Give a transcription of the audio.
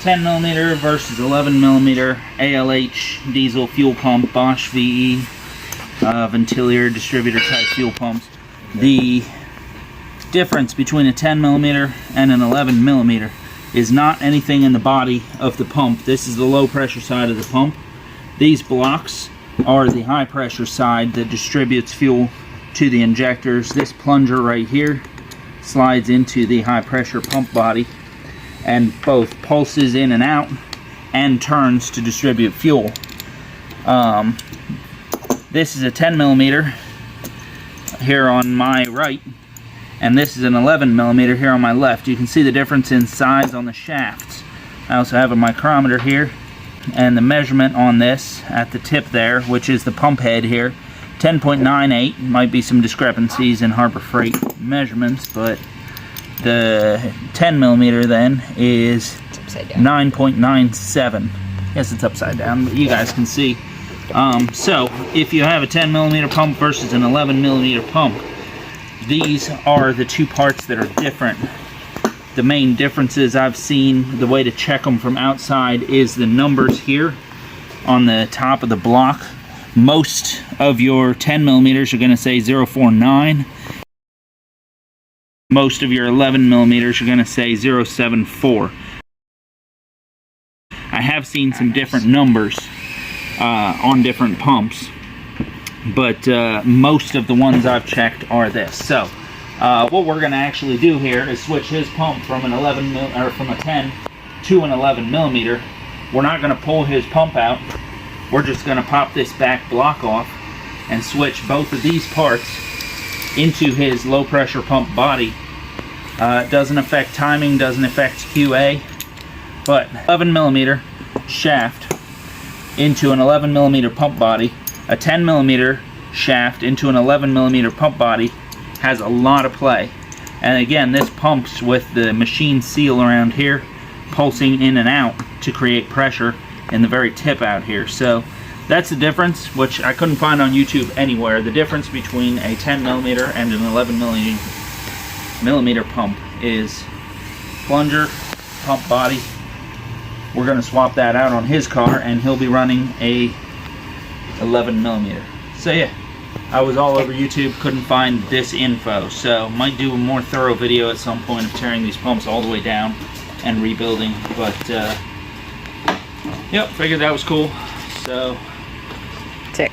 10mm versus 11mm ALH diesel fuel pump, Bosch VE, Vertilier distributor type fuel pumps. The difference between a 10mm and an 11mm is not anything in the body of the pump. This is the low pressure side of the pump. These blocks are the high pressure side that distributes fuel to the injectors. This plunger right here slides into the high pressure pump body and both pulses in and out and turns to distribute fuel. This is a 10mm here on my right, and this is an 11mm here on my left. You can see the difference in size on the shafts. I also have a micrometer here, and the measurement on this at the tip there, which is the pump head here, 10.98. Might be some discrepancies in Harbor Freight measurements, but the 10mm then is 9.97. Yes, it's upside down, but you guys can see. So if you have a 10mm pump versus an 11mm pump, these are the two parts that are different. The main differences I've seen, the way to check them from outside, is the numbers here on the top of the block. Most of your 10mm are going to say 049. Most of your 11mm are going to say 074. I have seen some different numbers on different pumps, but most of the ones I've checked are this. So what we're going to actually do here is switch his pump from an 10 to an 11mm. We're not going to pull his pump out. We're just going to pop this back block off and switch both of these parts into his low pressure pump body. It doesn't affect timing, doesn't affect QA, but 11mm shaft into an 11mm pump body, a 10mm shaft into an 11mm pump body has a lot of play. And again, this pumps with the machine seal around here pulsing in and out to create pressure in the very tip out here. So that's the difference, which I couldn't find on YouTube anywhere. The difference between a 10mm and an 11mm pump is plunger, pump body. We're going to swap that out on his car, and he'll be running a 11mm. So yeah, I was all over YouTube, couldn't find this info, so might do a more thorough video at some point of tearing these pumps all the way down and rebuilding. But yep, figured that was cool. So tick.